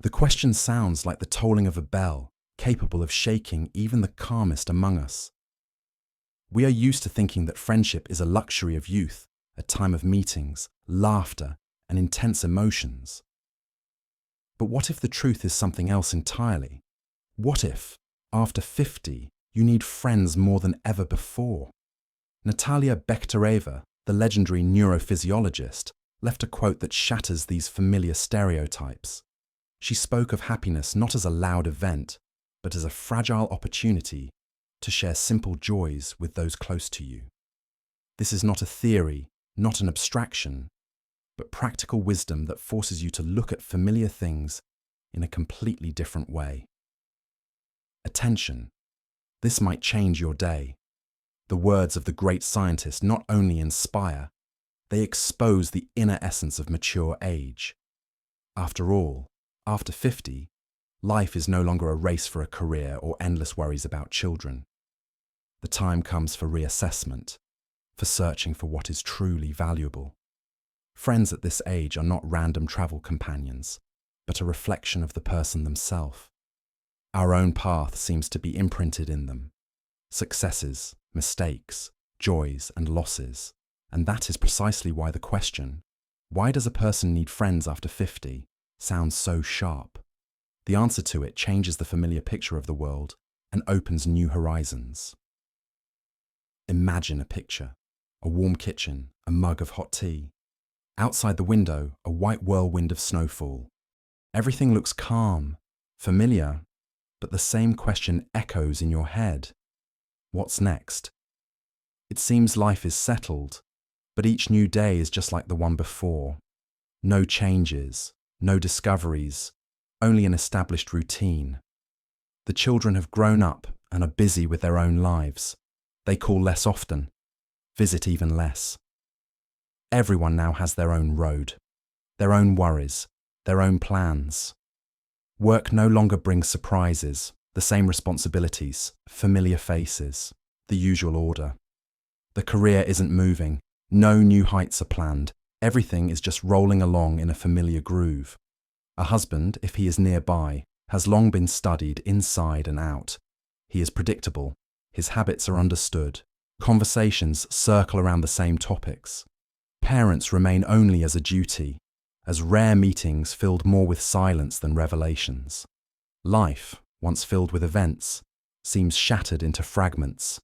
The question sounds like the tolling of a bell, capable of shaking even the calmest among us. We are used to thinking that friendship is a luxury of youth, a time of meetings, laughter, and intense emotions. But what if the truth is something else entirely? What if, after 50, you need friends more than ever before? Natalia Bekhtereva, the legendary neurophysiologist, left a quote that shatters these familiar stereotypes. She spoke of happiness not as a loud event, but as a fragile opportunity to share simple joys with those close to you. This is not a theory, not an abstraction, but practical wisdom that forces you to look at familiar things in a completely different way. Attention. This might change your day. The words of the great scientist not only inspire, they expose the inner essence of mature age. After all, after 50, life is no longer a race for a career or endless worries about children. The time comes for reassessment, for searching for what is truly valuable. Friends at this age are not random travel companions, but a reflection of the person themselves. Our own path seems to be imprinted in them. Successes, mistakes, joys, and losses. And that is precisely why the question, why does a person need friends after 50, sounds so sharp. The answer to it changes the familiar picture of the world and opens new horizons. Imagine a picture, a warm kitchen, a mug of hot tea. Outside the window, a white whirlwind of snowfall. Everything looks calm, familiar, but the same question echoes in your head. What's next? It seems life is settled, but each new day is just like the one before. No changes, no discoveries, only an established routine. The children have grown up and are busy with their own lives. They call less often, visit even less. Everyone now has their own road, their own worries, their own plans. Work no longer brings surprises, the same responsibilities, familiar faces, the usual order. The career isn't moving, no new heights are planned, everything is just rolling along in a familiar groove. A husband, if he is nearby, has long been studied inside and out. He is predictable, his habits are understood, conversations circle around the same topics. Parents remain only as a duty, as rare meetings filled more with silence than revelations. Life, once filled with events, seems shattered into fragments,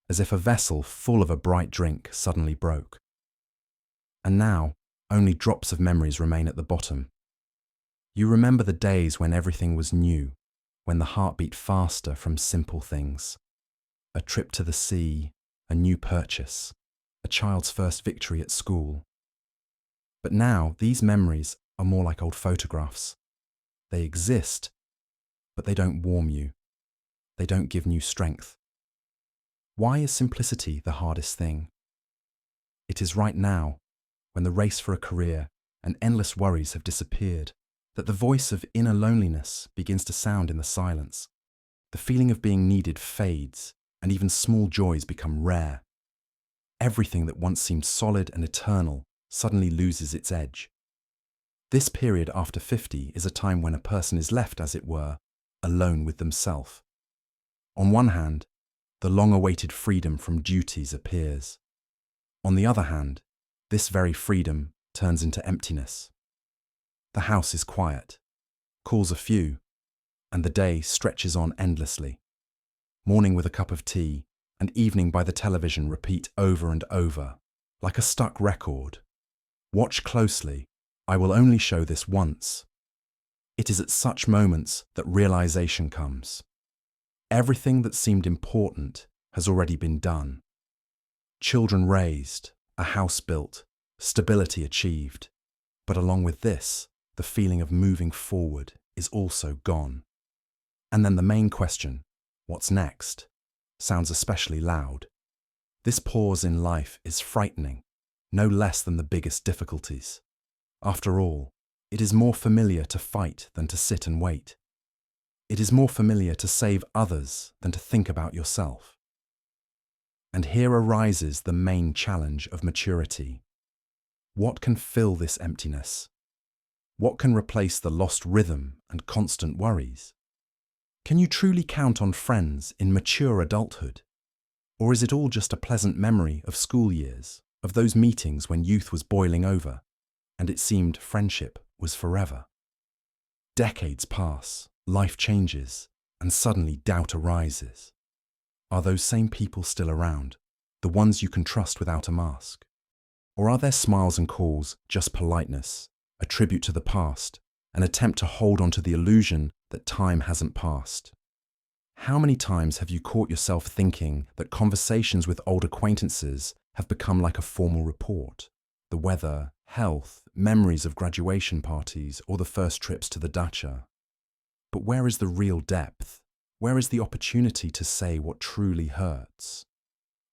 as if a vessel full of a bright drink suddenly broke. And now, only drops of memories remain at the bottom. You remember the days when everything was new, when the heart beat faster from simple things. A trip to the sea, a new purchase, a child's first victory at school. But now, these memories are more like old photographs. They exist, but they don't warm you. They don't give new strength. Why is simplicity the hardest thing? It is right now, when the race for a career and endless worries have disappeared, that the voice of inner loneliness begins to sound in the silence. The feeling of being needed fades, and even small joys become rare. Everything that once seemed solid and eternal suddenly loses its edge. This period after 50 is a time when a person is left, as it were, alone with themselves. On one hand, the long-awaited freedom from duties appears. On the other hand, this very freedom turns into emptiness. The house is quiet, calls are few, and the day stretches on endlessly. Morning with a cup of tea and evening by the television repeat over and over, like a stuck record. Watch closely, I will only show this once. It is at such moments that realization comes. Everything that seemed important has already been done. Children raised, a house built, stability achieved. But along with this, the feeling of moving forward is also gone. And then the main question, what's next, sounds especially loud. This pause in life is frightening, no less than the biggest difficulties. After all, it is more familiar to fight than to sit and wait. It is more familiar to save others than to think about yourself. And here arises the main challenge of maturity. What can fill this emptiness? What can replace the lost rhythm and constant worries? Can you truly count on friends in mature adulthood? Or is it all just a pleasant memory of school years, of those meetings when youth was boiling over, and it seemed friendship was forever? Decades pass, life changes, and suddenly doubt arises. Are those same people still around, the ones you can trust without a mask? Or are their smiles and calls just politeness, a tribute to the past, an attempt to hold on to the illusion that time hasn't passed? How many times have you caught yourself thinking that conversations with old acquaintances have become like a formal report? The weather, health, memories of graduation parties, or the first trips to the dacha. But where is the real depth? Where is the opportunity to say what truly hurts?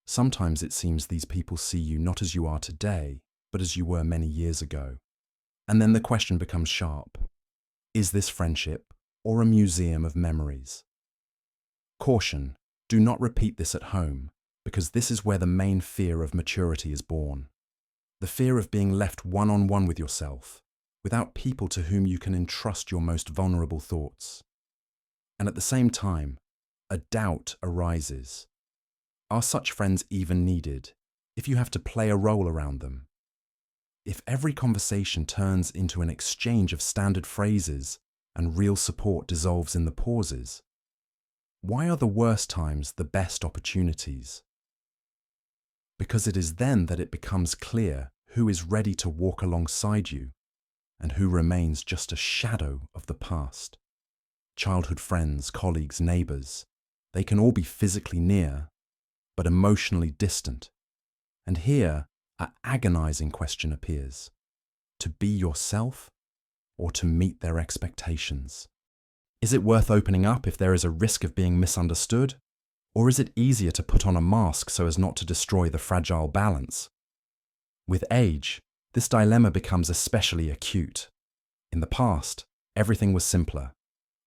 Sometimes it seems these people see you not as you are today, but as you were many years ago. And then the question becomes sharp. Is this friendship or a museum of memories? Caution, do not repeat this at home, because this is where the main fear of maturity is born. The fear of being left one-on-one with yourself, without people to whom you can entrust your most vulnerable thoughts. And at the same time, a doubt arises. Are such friends even needed if you have to play a role around them? If every conversation turns into an exchange of standard phrases and real support dissolves in the pauses, why are the worst times the best opportunities? Because it is then that it becomes clear who is ready to walk alongside you and who remains just a shadow of the past. Childhood friends, colleagues, neighbours, they can all be physically near, but emotionally distant. And here, an agonizing question appears: to be yourself or to meet their expectations? Is it worth opening up if there is a risk of being misunderstood? Or is it easier to put on a mask so as not to destroy the fragile balance? With age, this dilemma becomes especially acute. In the past, everything was simpler.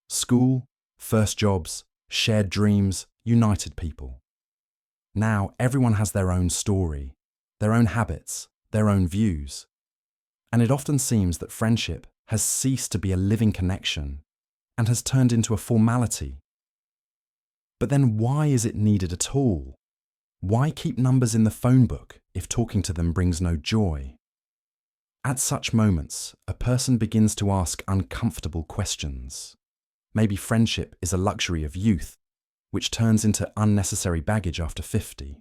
School, first jobs, shared dreams, united people. Now everyone has their own story, their own habits, their own views. And it often seems that friendship has ceased to be a living connection and has turned into a formality. But then why is it needed at all? Why keep numbers in the phone book if talking to them brings no joy? At such moments, a person begins to ask uncomfortable questions. Maybe friendship is a luxury of youth, which turns into unnecessary baggage after 50.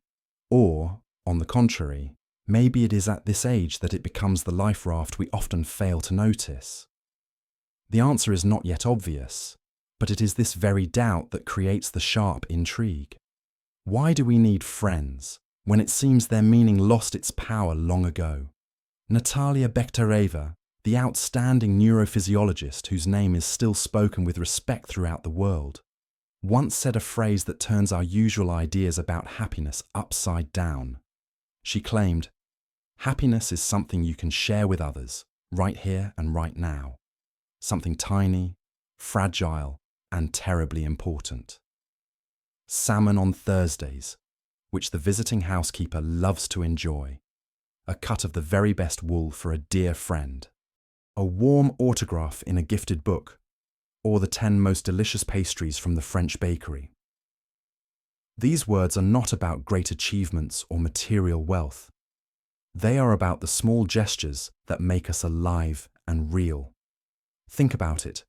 Or, on the contrary, maybe it is at this age that it becomes the life raft we often fail to notice. The answer is not yet obvious, but it is this very doubt that creates the sharp intrigue. Why do we need friends when it seems their meaning lost its power long ago? Natalia Bekhtereva, the outstanding neurophysiologist whose name is still spoken with respect throughout the world, once said a phrase that turns our usual ideas about happiness upside down. She claimed, "Happiness is something you can share with others, right here and right now. Something tiny, fragile, and terribly important. Salmon on Thursdays, which the visiting housekeeper loves to enjoy. A cut of the very best wool for a dear friend. A warm autograph in a gifted book, or the 10 most delicious pastries from the French bakery." These words are not about great achievements or material wealth. They are about the small gestures that make us alive and real. Think about it.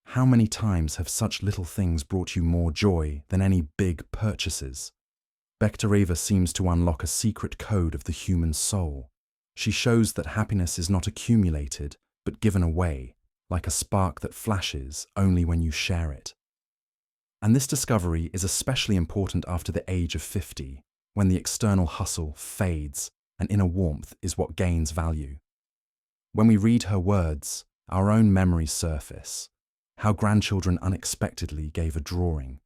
How many times have such little things brought you more joy than any big purchases? Bekhtereva seems to unlock a secret code of the human soul. She shows that happiness is not accumulated, but given away, like a spark that flashes only when you share it. And this discovery is especially important after the age of 50, when the external hustle fades and inner warmth is what gains value. When we read her words, our own memories surface. How grandchildren unexpectedly gave a drawing.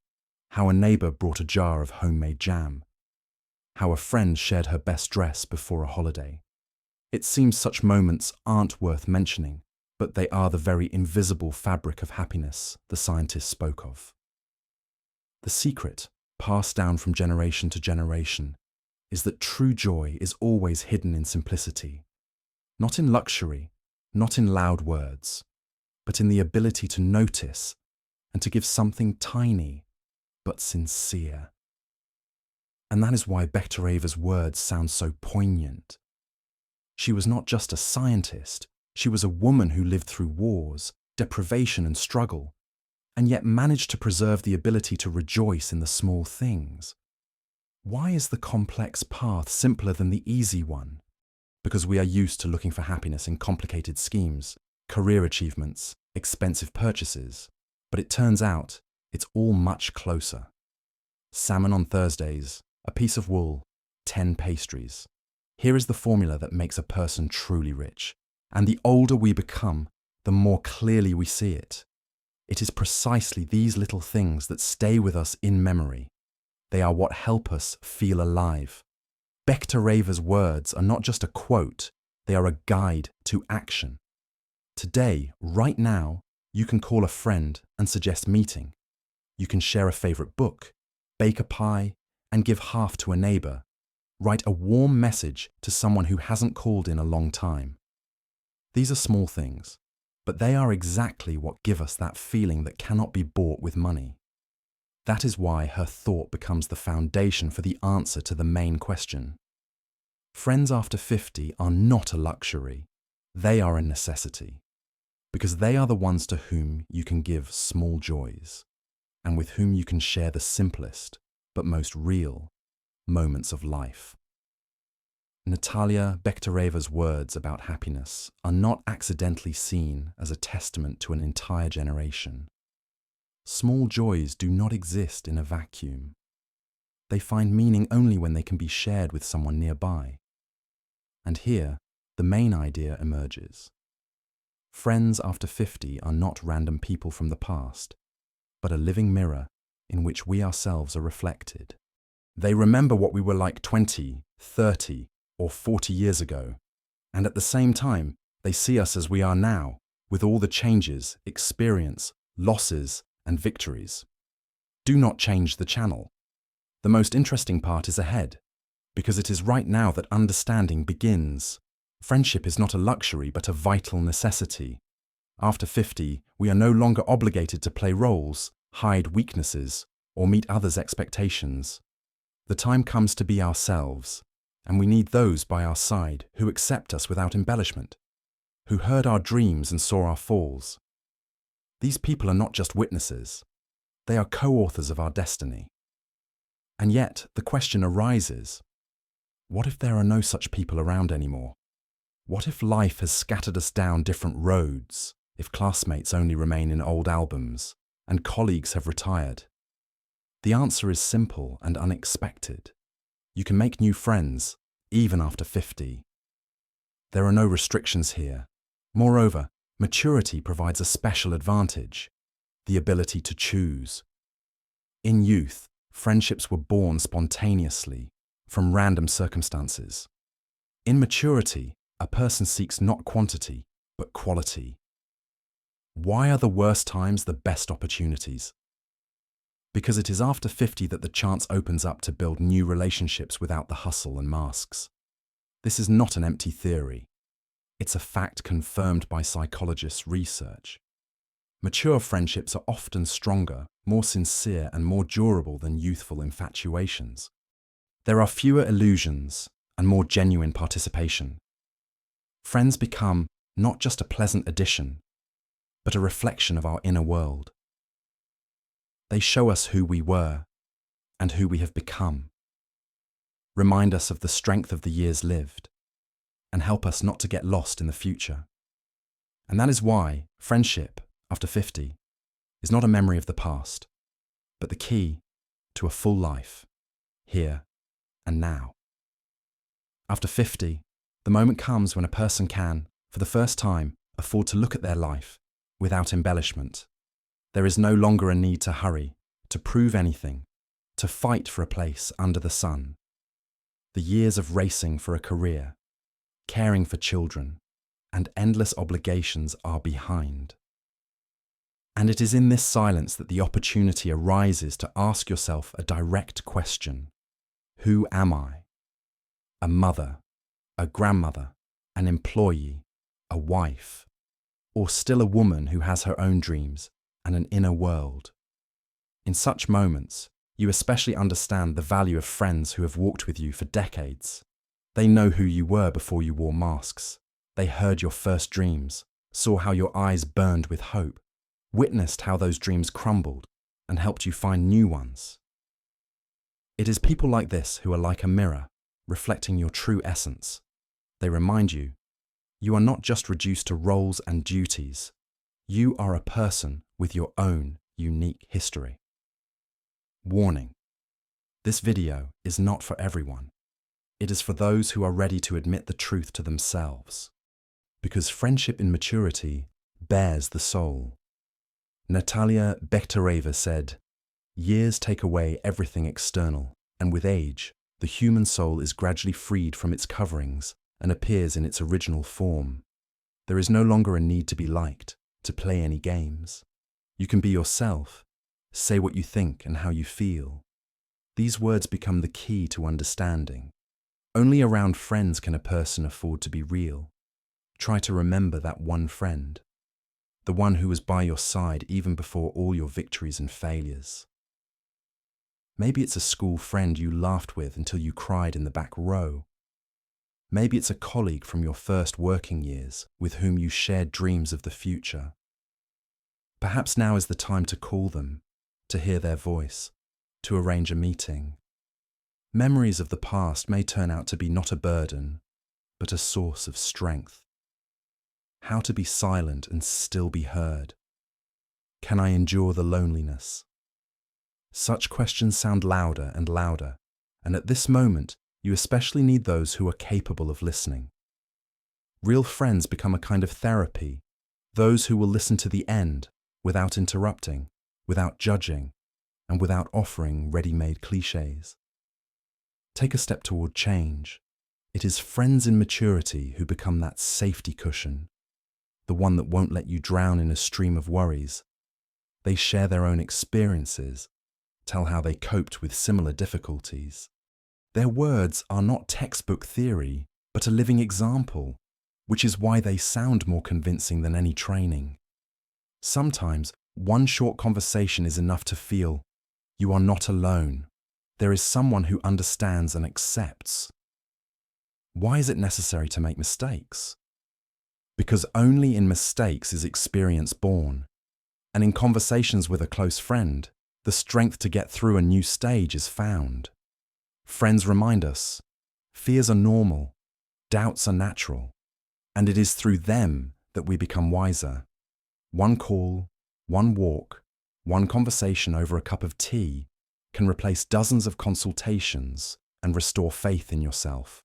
How a neighbour brought a jar of homemade jam. How a friend shared her best dress before a holiday. It seems such moments aren't worth mentioning, but they are the very invisible fabric of happiness the scientists spoke of. The secret, passed down from generation to generation, is that true joy is always hidden in simplicity. Not in luxury, not in loud words, but in the ability to notice and to give something tiny but sincere. And that is why Bekhtereva's words sound so poignant. She was not just a scientist, she was a woman who lived through wars, deprivation and struggle, and yet managed to preserve the ability to rejoice in the small things. Why is the complex path simpler than the easy one? Because we are used to looking for happiness in complicated schemes, career achievements, expensive purchases. But it turns out it's all much closer. Salmon on Thursdays, a piece of wool, 10 pastries. Here is the formula that makes a person truly rich. And the older we become, the more clearly we see it. It is precisely these little things that stay with us in memory. They are what help us feel alive. Bekhtereva's words are not just a quote, they are a guide to action. Today, right now, you can call a friend and suggest meeting. You can share a favorite book, bake a pie, and give half to a neighbor. Write a warm message to someone who hasn't called in a long time. These are small things, but they are exactly what give us that feeling that cannot be bought with money. That is why her thought becomes the foundation for the answer to the main question. Friends after 50 are not a luxury, they are a necessity, because they are the ones to whom you can give small joys, and with whom you can share the simplest, but most real, moments of life. Natalia Bekhtereva's words about happiness are not accidentally seen as a testament to an entire generation. Small joys do not exist in a vacuum. They find meaning only when they can be shared with someone nearby. And here, the main idea emerges. Friends after 50 are not random people from the past, but a living mirror in which we ourselves are reflected. They remember what we were like 20, 30, or 40 years ago, and at the same time, they see us as we are now, with all the changes, experience, losses, and victories. Do not change the channel. The most interesting part is ahead, because it is right now that understanding begins. Friendship is not a luxury, but a vital necessity. After 50, we are no longer obligated to play roles, hide weaknesses, or meet others' expectations. The time comes to be ourselves, and we need those by our side who accept us without embellishment, who heard our dreams and saw our falls. These people are not just witnesses, they are co-authors of our destiny. And yet, the question arises, what if there are no such people around anymore? What if life has scattered us down different roads, if classmates only remain in old albums, and colleagues have retired? The answer is simple and unexpected. You can make new friends, even after 50. There are no restrictions here. Moreover, maturity provides a special advantage, the ability to choose. In youth, friendships were born spontaneously, from random circumstances. In maturity, a person seeks not quantity, but quality. Why are the worst times the best opportunities? Because it is after 50 that the chance opens up to build new relationships without the hustle and masks. This is not an empty theory. It's a fact confirmed by psychologists' research. Mature friendships are often stronger, more sincere, and more durable than youthful infatuations. There are fewer illusions and more genuine participation. Friends become not just a pleasant addition, but a reflection of our inner world. They show us who we were and who we have become, remind us of the strength of the years lived, and help us not to get lost in the future. And that is why friendship, after 50, is not a memory of the past, but the key to a full life, here and now. After 50, the moment comes when a person can, for the first time, afford to look at their life without embellishment. There is no longer a need to hurry, to prove anything, to fight for a place under the sun. The years of racing for a career, caring for children, and endless obligations are behind. And it is in this silence that the opportunity arises to ask yourself a direct question. Who am I? A mother, a grandmother, an employee, a wife, or still a woman who has her own dreams and an inner world. In such moments, you especially understand the value of friends who have walked with you for decades. They know who you were before you wore masks. They heard your first dreams, saw how your eyes burned with hope, witnessed how those dreams crumbled, and helped you find new ones. It is people like this who are like a mirror, reflecting your true essence. They remind you, you are not just reduced to roles and duties. You are a person with your own unique history. Warning: this video is not for everyone. It is for those who are ready to admit the truth to themselves. Because friendship in maturity bears the soul. Natalia Bekhtereva said, "Years take away everything external, and with age, the human soul is gradually freed from its coverings and appears in its original form. There is no longer a need to be liked, to play any games. You can be yourself, say what you think and how you feel. These words become the key to understanding. Only around friends can a person afford to be real. Try to remember that one friend, the one who was by your side even before all your victories and failures. Maybe it's a school friend you laughed with until you cried in the back row. Maybe it's a colleague from your first working years with whom you shared dreams of the future. Perhaps now is the time to call them, to hear their voice, to arrange a meeting. Memories of the past may turn out to be not a burden, but a source of strength. How to be silent and still be heard? Can I endure the loneliness? Such questions sound louder and louder, and at this moment, you especially need those who are capable of listening. Real friends become a kind of therapy, those who will listen to the end without interrupting, without judging, and without offering ready-made cliches. Take a step toward change. It is friends in maturity who become that safety cushion, the one that won't let you drown in a stream of worries. They share their own experiences, tell how they coped with similar difficulties. Their words are not textbook theory, but a living example, which is why they sound more convincing than any training. Sometimes, one short conversation is enough to feel, you are not alone. There is someone who understands and accepts. Why is it necessary to make mistakes? Because only in mistakes is experience born, and in conversations with a close friend, the strength to get through a new stage is found. Friends remind us, fears are normal, doubts are natural, and it is through them that we become wiser. One call, one walk, one conversation over a cup of tea can replace dozens of consultations and restore faith in yourself.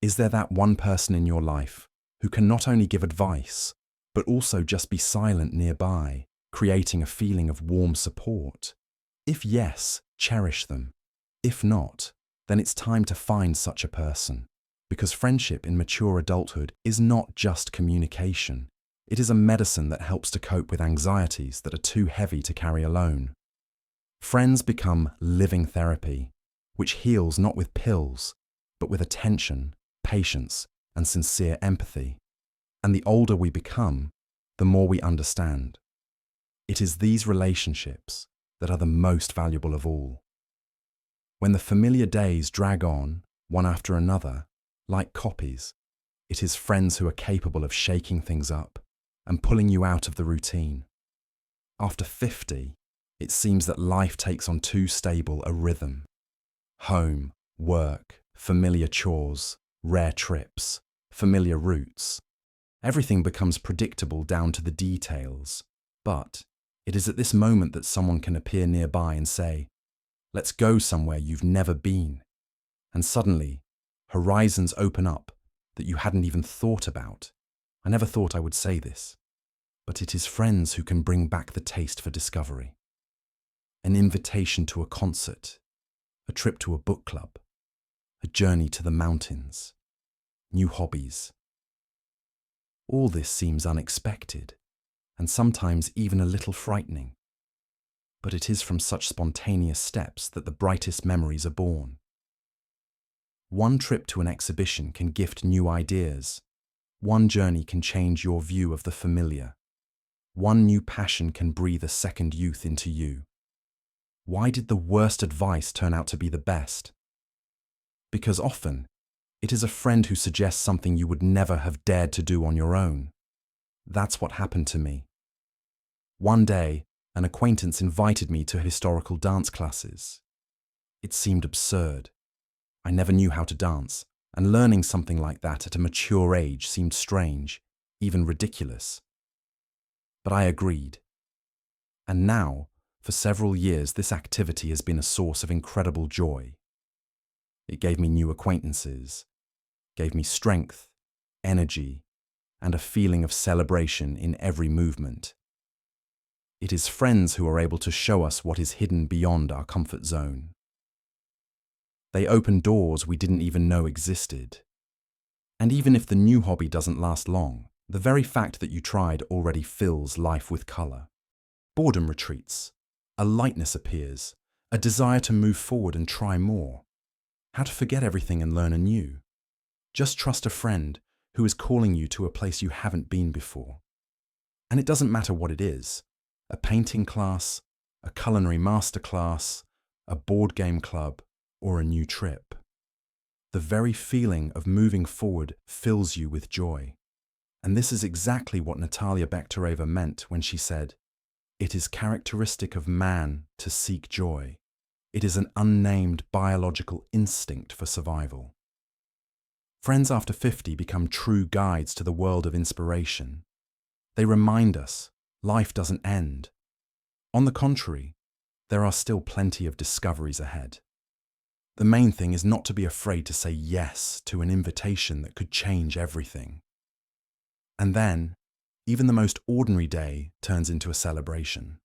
Is there that one person in your life who can not only give advice, but also just be silent nearby, creating a feeling of warm support? If yes, cherish them. If not, then it's time to find such a person, because friendship in mature adulthood is not just communication. It is a medicine that helps to cope with anxieties that are too heavy to carry alone. Friends become living therapy, which heals not with pills, but with attention, patience, and sincere empathy. And the older we become, the more we understand. It is these relationships that are the most valuable of all. When the familiar days drag on, one after another, like copies, it is friends who are capable of shaking things up and pulling you out of the routine. After 50, it seems that life takes on too stable a rhythm. Home, work, familiar chores, rare trips, familiar routes. Everything becomes predictable down to the details. But it is at this moment that someone can appear nearby and say, "Let's go somewhere you've never been." And suddenly, horizons open up that you hadn't even thought about. I never thought I would say this, but it is friends who can bring back the taste for discovery. An invitation to a concert, a trip to a book club, a journey to the mountains, new hobbies. All this seems unexpected, and sometimes even a little frightening. But it is from such spontaneous steps that the brightest memories are born. One trip to an exhibition can gift new ideas. One journey can change your view of the familiar. One new passion can breathe a second youth into you. Why did the worst advice turn out to be the best? Because often, it is a friend who suggests something you would never have dared to do on your own. That's what happened to me. One day, an acquaintance invited me to historical dance classes. It seemed absurd. I never knew how to dance, and learning something like that at a mature age seemed strange, even ridiculous. But I agreed. And now, for several years, this activity has been a source of incredible joy. It gave me new acquaintances, gave me strength, energy, and a feeling of celebration in every movement. It is friends who are able to show us what is hidden beyond our comfort zone. They open doors we didn't even know existed. And even if the new hobby doesn't last long, the very fact that you tried already fills life with color. Boredom retreats. A lightness appears, a desire to move forward and try more. How to forget everything and learn anew. Just trust a friend who is calling you to a place you haven't been before. And it doesn't matter what it is. A painting class, a culinary masterclass, a board game club, or a new trip. The very feeling of moving forward fills you with joy. And this is exactly what Natalia Bekhtereva meant when she said, "It is characteristic of man to seek joy. It is an unnamed biological instinct for survival." Friends after 50 become true guides to the world of inspiration. They remind us life doesn't end. On the contrary, there are still plenty of discoveries ahead. The main thing is not to be afraid to say yes to an invitation that could change everything. And then, even the most ordinary day turns into a celebration.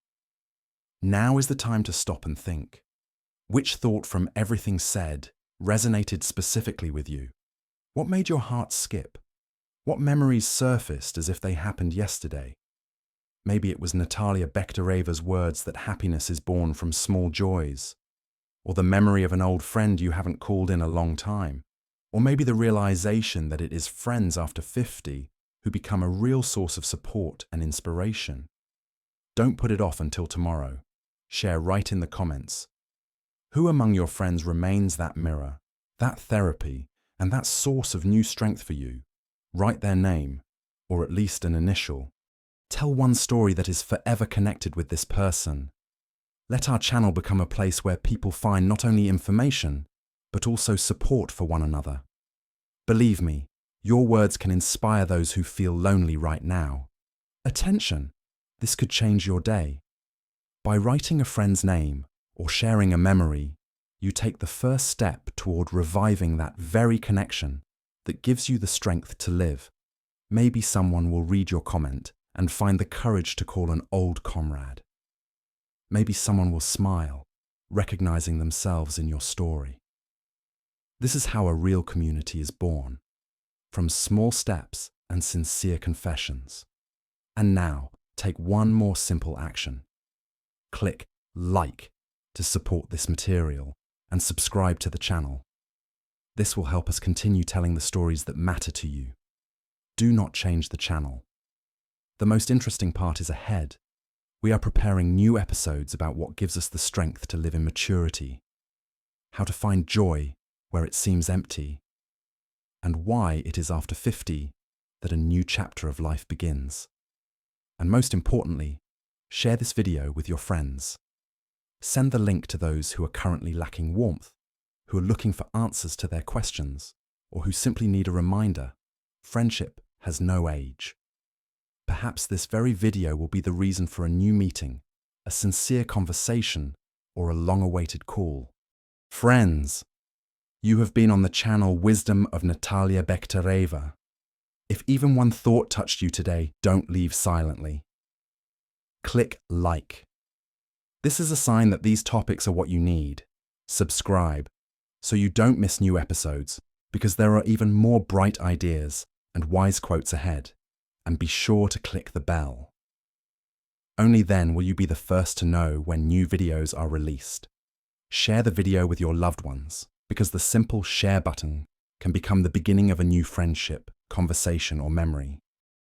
Now is the time to stop and think. Which thought from everything said resonated specifically with you? What made your heart skip? What memories surfaced as if they happened yesterday? Maybe it was Natalia Bekhtereva's words that happiness is born from small joys, or the memory of an old friend you haven't called in a long time, or maybe the realization that it is friends after 50 who become a real source of support and inspiration. Don't put it off until tomorrow. Share right in the comments. Who among your friends remains that mirror, that therapy, and that source of new strength for you? Write their name, or at least an initial. Tell one story that is forever connected with this person. Let our channel become a place where people find not only information, but also support for one another. Believe me, your words can inspire those who feel lonely right now. Attention! This could change your day. By writing a friend's name or sharing a memory, you take the first step toward reviving that very connection that gives you the strength to live. Maybe someone will read your comment and find the courage to call an old comrade. Maybe someone will smile, recognizing themselves in your story. This is how a real community is born, from small steps and sincere confessions. And now, take one more simple action. Click like to support this material and subscribe to the channel. This will help us continue telling the stories that matter to you. Do not change the channel. The most interesting part is ahead. We are preparing new episodes about what gives us the strength to live in maturity, how to find joy where it seems empty, and why it is after 50 that a new chapter of life begins. And most importantly, share this video with your friends. Send the link to those who are currently lacking warmth, who are looking for answers to their questions, or who simply need a reminder. Friendship has no age. Perhaps this very video will be the reason for a new meeting, a sincere conversation, or a long-awaited call. Friends, you have been on the channel Wisdom of Natalia Bekhtereva. If even one thought touched you today, don't leave silently. Click like. This is a sign that these topics are what you need. Subscribe, so you don't miss new episodes, because there are even more bright ideas and wise quotes ahead. And be sure to click the bell. Only then will you be the first to know when new videos are released. Share the video with your loved ones, because the simple share button can become the beginning of a new friendship conversation, or memory.